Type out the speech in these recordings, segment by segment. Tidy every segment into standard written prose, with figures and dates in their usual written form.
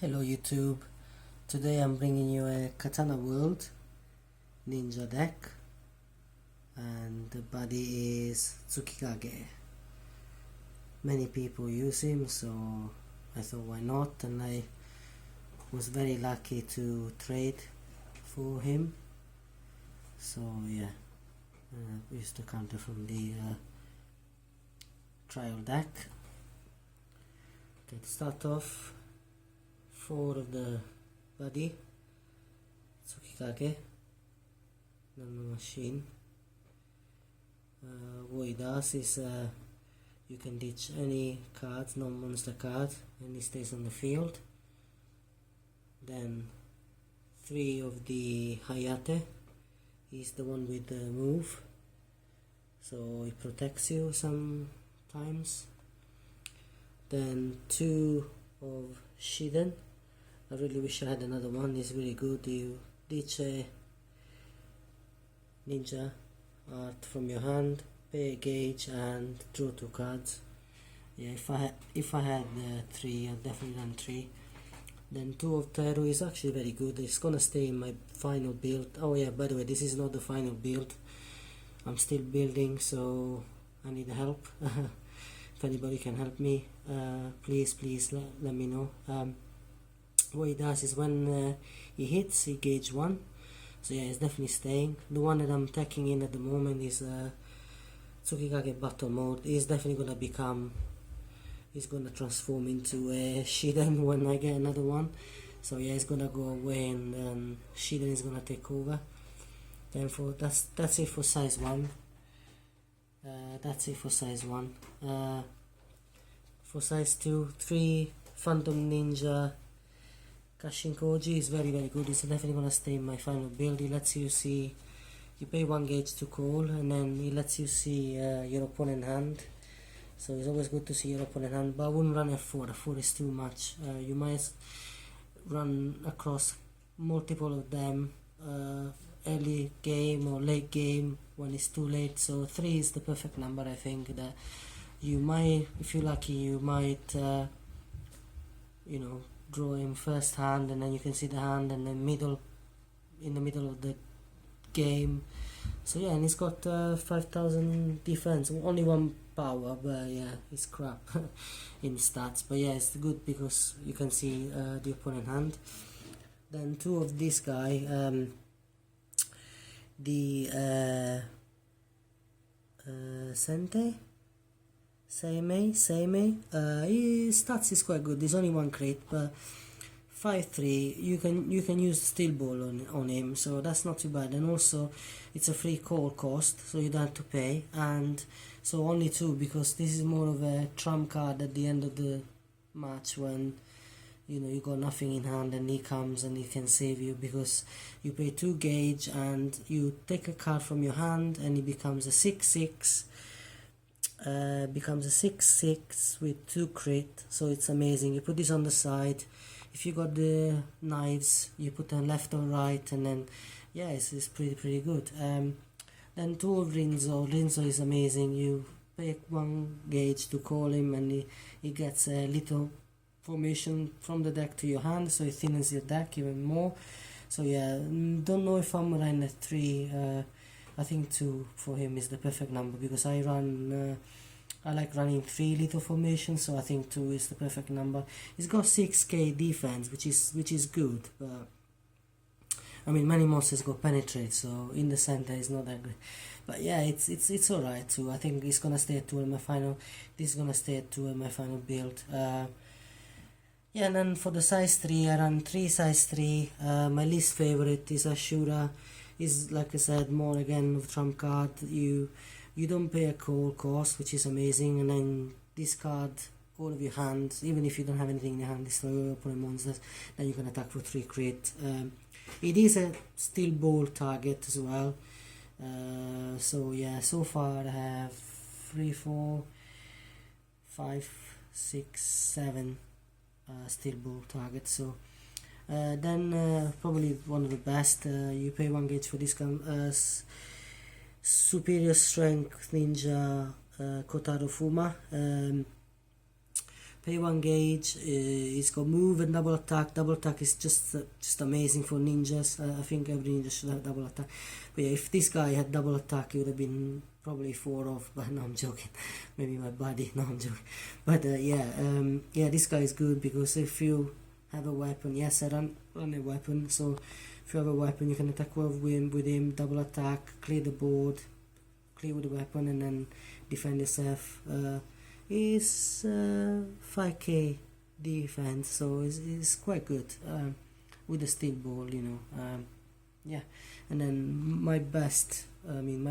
Hello YouTube, today I'm bringing you a Katana World ninja deck and the buddy is Tsukikage. Many people use him, so I thought why not, and I was very lucky to trade for him. So yeah, we used to counter from the trial deck. Okay, to start off, 4 of the buddy, Tsukikage, Nano Machine. What he does is you can ditch any cards, non-monster card, and he stays on the field. Then 3 of the Hayate, he's the one with the move, so he protects you sometimes. Then 2 of Shiden. I really wish I had another one. It's really good. You ditch a ninja art from your hand, pay a gauge and draw 2 cards. Yeah, if I had 3, I'd definitely run 3. Then 2 of Teru is actually very good. It's gonna stay in my final build. Oh yeah, by the way, this is not the final build. I'm still building, so I need help. If anybody can help me, please let me know. What he does is when he hits, he gauge 1, so yeah, he's definitely staying. The one that I'm taking in at the moment is Tsukikage Battle Mode. He's definitely he's gonna transform into a Shiden when I get another one. So yeah, he's gonna go away and Shiden is gonna take over. Then that's it for size 1. That's it for size 1. For size 2, 3 Phantom Ninja Kashinkoji is very good. It's definitely gonna stay in my final build. He lets you see, you pay 1 gauge to call, and then he lets you see your opponent hand. So it's always good to see your opponent hand, but I wouldn't run F4. F4 is too much. You might run across multiple of them early game or late game when it's too late. So 3 is the perfect number. I think that you might, if you're lucky, you might draw him first hand, and then you can see the hand, and then in the middle of the game. So yeah, and he's got 5000 defense, only 1 power, but yeah, it's crap in stats. But yeah, it's good because you can see the opponent hand. Then 2 of this guy, the Seimei, his stats is quite good. There's only 1 crit, but 5-3. You can use steel ball on him, so that's not too bad. And also, it's a free call cost, so you don't have to pay. And so only 2, because this is more of a trump card at the end of the match when you got nothing in hand and he comes and he can save you, because you pay 2 gauge and you take a card from your hand and he becomes a 6/6. Becomes a 6/6 with 2 crit, so it's amazing. You put this on the side. If you got the knives, you put them left or right, and then yeah, it's pretty good. Then 2 of Rinzo is amazing. You pay 1 gauge to call him, and he gets a little formation from the deck to your hand, so it thinnens your deck even more. So yeah, don't know if I'm running a 3. I think 2 for him is the perfect number, because I like running 3 little formations, so I think 2 is the perfect number. He's got 6k defense, which is good, but I mean many monsters go penetrate, so in the center is not that good. But yeah, it's alright too. I think he's gonna stay at 2 in my final. This is gonna stay at 2 in my final build. Yeah, and then for the size 3, I run 3 size 3. My least favorite is Ashura. Is, like I said, more again of trump card. You don't pay a call cost, which is amazing, and then discard all of your hands, even if you don't have anything in your hand, destroy your opponent monsters, then you can attack for 3 crit. It is a steel ball target as well. So yeah, so far I have 3, 4, 5, 6, 7 steel ball targets. So then probably one of the best, you pay 1 gauge for this superior strength ninja Kotaro Fuma. pay 1 gauge. It's got move and double attack. Double attack is just amazing for ninjas. I think every ninja should have double attack. But yeah, if this guy had double attack, it would have been probably 4 off. But no, I'm joking. Maybe my buddy. No, I'm joking. But yeah, this guy is good because if you have a weapon, yes, I run a weapon. So if you have a weapon, you can attack with him, double attack, clear the board, clear with the weapon, and then defend yourself. Is 5k defense, so it's quite good with the steel ball, you know. Yeah, and then my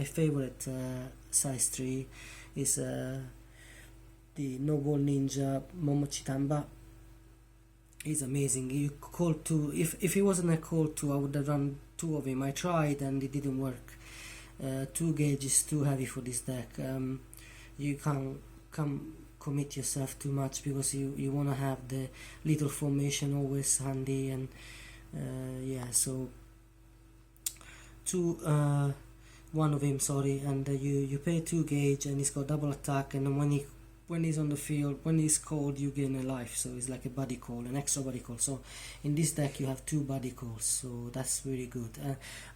favorite size 3 is the Noble Ninja Momochi Tamba. He's amazing. You call 2. If he wasn't a call 2, I would have run 2 of him. I tried and it didn't work. 2 gauge is too heavy for this deck. You can't commit yourself too much because you want to have the little formation always handy, and yeah, so 1 of him, sorry, and you pay 2 gauge, and he's got double attack, and then when he's on the field, when he's called, you gain a life, so it's like a buddy call, an extra buddy call. So in this deck you have 2 buddy calls, so that's really good.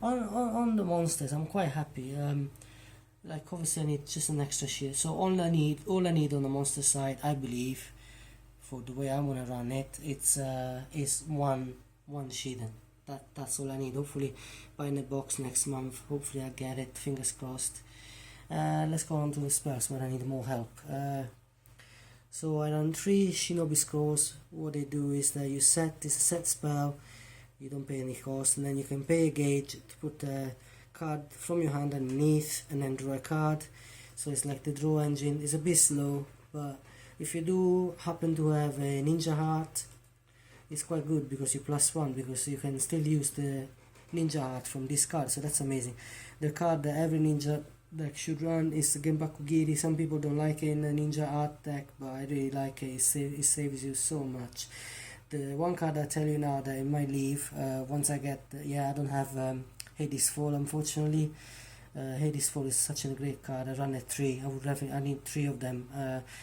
On the monsters, I'm quite happy. Like obviously I need just an extra shield, so all I need on the monster side, I believe, for the way I want to run it, it's is one shield. That's all I need. Hopefully buy in the box next month, hopefully I get it, fingers crossed. Let's go on to the spells where I need more help. So I run 3 Shinobi Scrolls. What they do is that it's a set spell, you don't pay any cost, and then you can pay a gauge to put a card from your hand underneath and then draw a card. So it's like the draw engine. It's a bit slow, but if you do happen to have a ninja heart, it's quite good because you +1, because you can still use the ninja heart from this card, so that's amazing. The card that every ninja deck should run is the Genbaku Giri. Some people don't like it in a ninja art deck, but I really like it. It saves you so much. The one card I tell you now that it might leave once I get I don't have Hades Fall, unfortunately. Hades Fall is such a great card. I run at 3. I need 3 of them.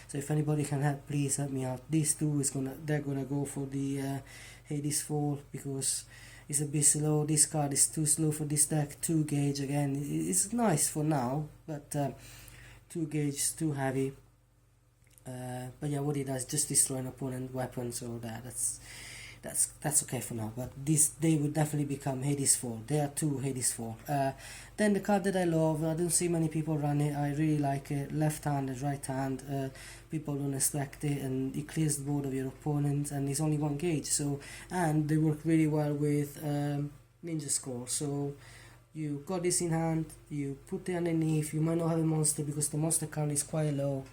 So if anybody can help, please help me out. These 2 they're gonna go for the Hades Fall because it's a bit slow. This card is too slow for this deck. 2 gauge again. It's nice for now, but 2 gauge is too heavy. But yeah, what it does just destroy an opponent weapon, so that's okay for now. But they will definitely become Hades Fall. There are 2 Hades Fall. Then the card that I love, I don't see many people run it. I really like it. Left hand and right hand. People don't expect it, and it clears the board of your opponent, and it's only 1 gauge. So, and they work really well with Ninja Scroll. So you got this in hand, you put it underneath. You might not have a monster because the monster count is quite low,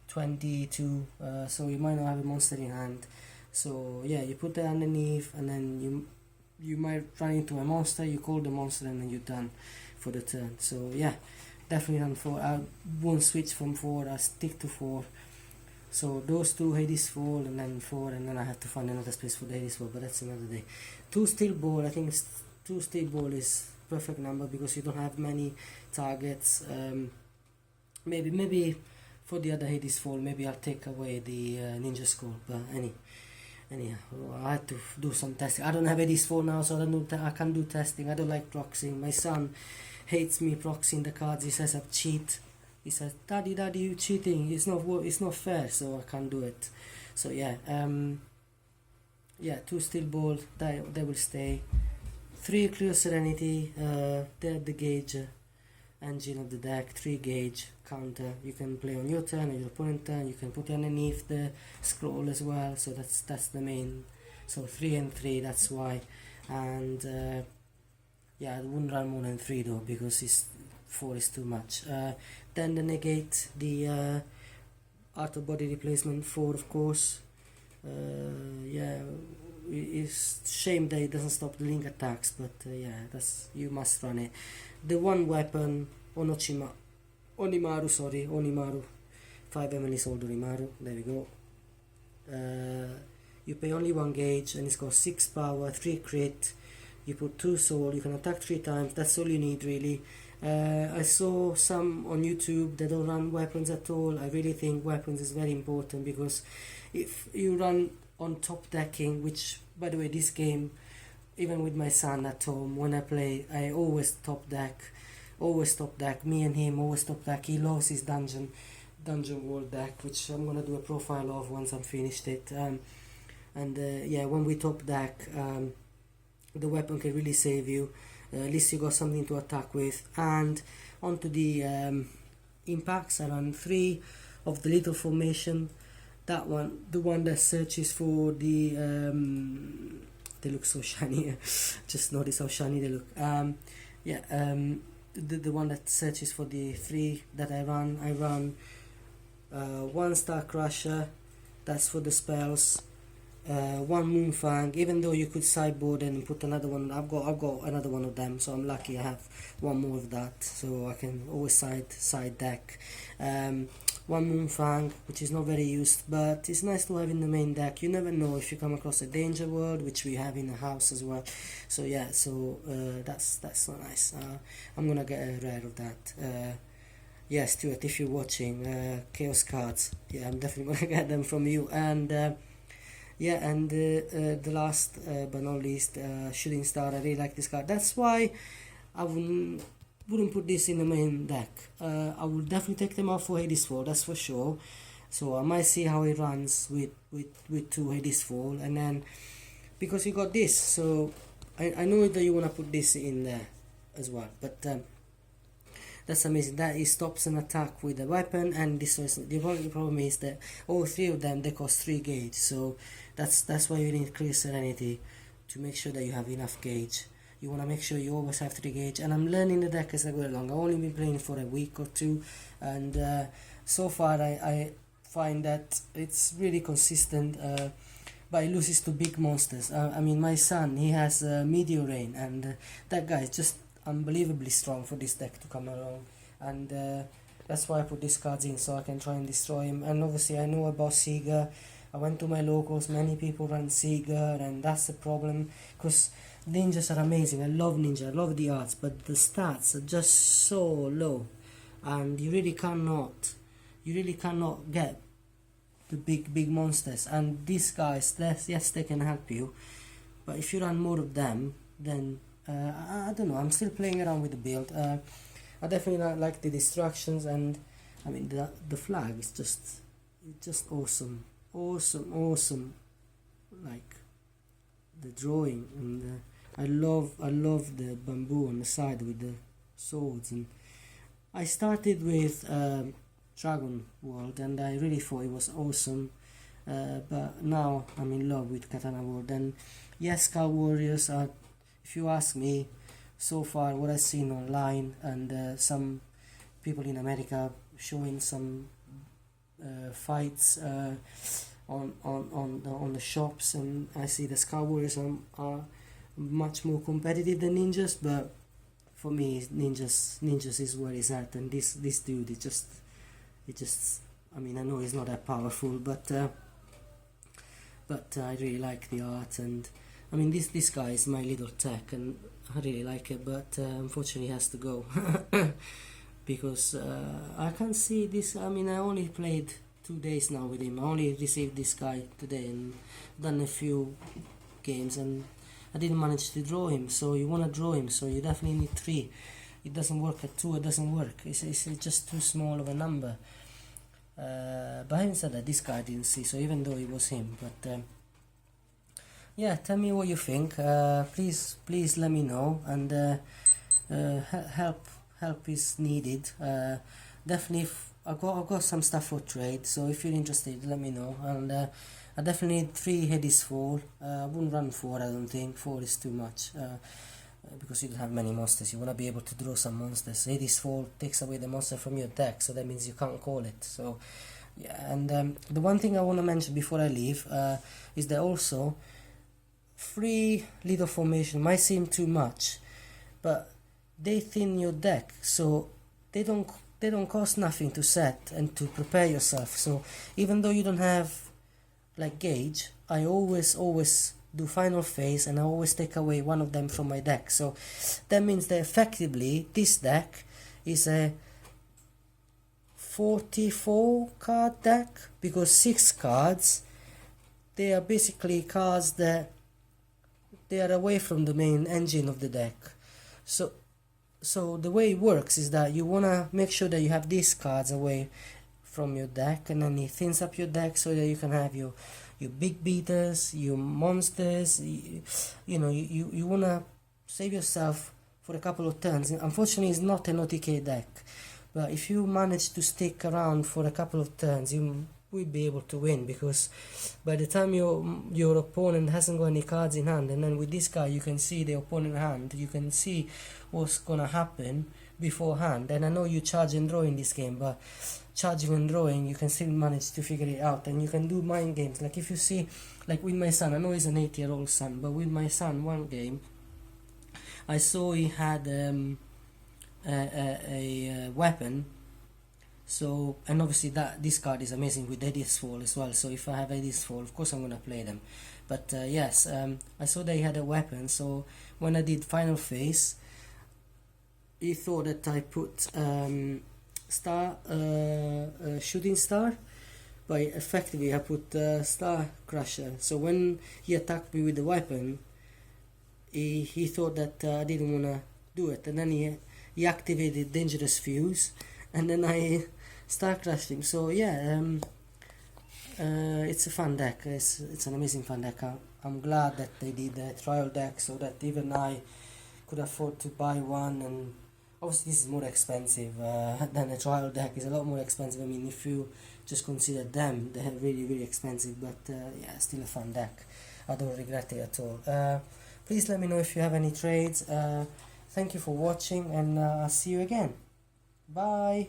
22. So you might not have a monster in hand. So yeah, you put that underneath, and then you might run into a monster, you call the monster, and then you're done for the turn. So yeah, definitely run 4. I won't switch from 4, I stick to 4. So those 2 Hades Fall, and then 4, and then I have to find another space for the Hades Fall, but that's another day. 2 Steel Ball, I think 2 Steel Ball is perfect number because you don't have many targets. Maybe for the other Hades Fall, maybe I'll take away the Ninja Scroll, but anyhow, I had to do some testing. I don't have Hades Fall now, so I can't do testing. I don't like proxying. My son hates me proxying the cards. He says I cheat. He says, Daddy, you cheating. It's not fair, so I can't do it. So yeah, 2 Steel Ball, they will stay. 3 Clear Serenity, they're the gauge engine of the deck. 3 gauge counter. You can play on your turn or your opponent's turn. You can put it underneath the scroll as well. So that's the main. So 3 and 3. That's why. And I wouldn't run more than 3 though because 4 is too much. Then the negate, the art of body replacement 4, of course. It's shame that it doesn't stop the link attacks, but you must run it. The one weapon, Onimaru, 5 Emily's old Onimaru, there we go. You pay only 1 gauge, and it's got 6 power, 3 crit. You put 2 soul, you can attack 3 times, that's all you need really. I saw some on YouTube that don't run weapons at all. I really think weapons is very important, because if you run on top decking, which by the way this game, even with my son at home when I play, I always top deck, me and him always top deck. He loves his dungeon world deck, which I'm gonna do a profile of once I'm finished it. Yeah, when we top deck, the weapon can really save you. At least you got something to attack with. And onto the impacts, I run 3 of the little formation. That one, the one that searches for the they look so shiny. Just notice how shiny they look. The one that searches for the 3 that I run 1 Star Crusher, that's for the spells. 1 Moonfang, even though you could sideboard and put another one. I've got another one of them, so I'm lucky I have 1 more of that, so I can always side deck. 1 Moonfang, which is not very used, but it's nice to have in the main deck. You never know if you come across a danger world, which we have in the house as well. So yeah, that's so nice. I'm gonna get a rare of that. Yeah, Stuart, if you're watching, Chaos cards, yeah, I'm definitely gonna get them from you. And the last but not least, Shooting Star. I really like this card. That's why I wouldn't put this in the main deck. I would definitely take them out for Hades Fall, that's for sure. So I might see how it runs with 2 Hades Fall, and then because you got this, so I know that you wanna put this in there as well, but that's amazing. That it stops an attack with a weapon and destroys. The only problem is that all 3 of them, they cost 3 gauge, so that's why you need Clear Serenity, to make sure that you have enough gauge. You want to make sure you always have 3 gauge, and I'm learning the deck as I go along. I've only been playing for a week or 2, and so far I find that it's really consistent, but it loses to big monsters. I mean, my son, he has Meteor Rain, and that guy is just unbelievably strong for this deck to come along, and that's why I put these cards in, so I can try and destroy him. And obviously I know about Seeger. I went to my locals, many people run Seeger, and that's the problem, because ninjas are amazing. I love ninja, I love the arts, but the stats are just so low, and you really cannot get the big monsters. And these guys, yes, they can help you, but if you run more of them, then I don't know, I'm still playing around with the build. I definitely like the distractions, and I mean the flag is just awesome. Like the drawing, and I love the bamboo on the side with the swords. And I started with Dragon World, and I really thought it was awesome, but now I'm in love with Katana World. And yes, Scout Warriors are, if you ask me, so far what I've seen online, and some people in America showing some fights on the shops, and I see the Scout Warriors are much more competitive than ninjas, but for me ninjas is where it's at. And this dude, it just I mean, I know he's not that powerful, but I really like the art. And I mean, this guy is my little tech, and I really like it, but unfortunately he has to go because I can't see this. I mean, I only played 2 days now with him. I only received this guy today and done a few games, and I didn't manage to draw him. So you want to draw him, so you definitely need 3. It doesn't work at 2, it doesn't work. It's just too small of a number. But having said that, this guy I didn't see, so even though it was him, but yeah, tell me what you think. Please let me know, and help is needed. Definitely, I've got some stuff for trade, so if you're interested, let me know. And I definitely need 3 Hades Fall. I wouldn't run 4, I don't think. 4 is too much, because you don't have many monsters. You want to be able to draw some monsters. Hades Fall takes away the monster from your deck, so that means you can't call it. So yeah, and the one thing I want to mention before I leave is that also 3 little formation might seem too much, but they thin your deck, so they don't cost nothing to set and to prepare yourself. So even though you don't have like gauge, I always do final phase, and I always take away one of them from my deck. So that means that effectively this deck is a 44 card deck, because 6 cards, they are basically cards that they are away from the main engine of the deck. So the way it works is that you want to make sure that you have these cards away from your deck, and then it thins up your deck so that you can have your big beaters, your monsters. You know, you want to save yourself for a couple of turns. Unfortunately, it's not an OTK deck, but if you manage to stick around for a couple of turns, you will be able to win, because by the time your opponent hasn't got any cards in hand, and then with this guy you can see the opponent hand, you can see what's gonna happen beforehand. And I know you charge and draw in this game, but charging and drawing, you can still manage to figure it out, and you can do mind games. Like if you see, like with my son, I know he's an 8-year-old son, but with my son, one game I saw he had a weapon. So, and obviously this card is amazing with Eddie's Fall as well. So if I have Eddie's Fall, of course I'm gonna play them. But yes, I saw that he had a weapon. So when I did final phase, he thought that I put shooting star, but effectively I put star crusher. So when he attacked me with the weapon, he thought that I didn't wanna do it, and then he activated dangerous fuse, and then I star crushed him. So yeah, it's a fun deck. It's an amazing fun deck. I'm glad that they did a trial deck so that even I could afford to buy one. And obviously this is more expensive than a trial deck. It's a lot more expensive. I mean, if you just consider them, they're really, really expensive. But yeah, still a fun deck. I don't regret it at all. Please let me know if you have any trades. Thank you for watching, and I'll see you again. Bye.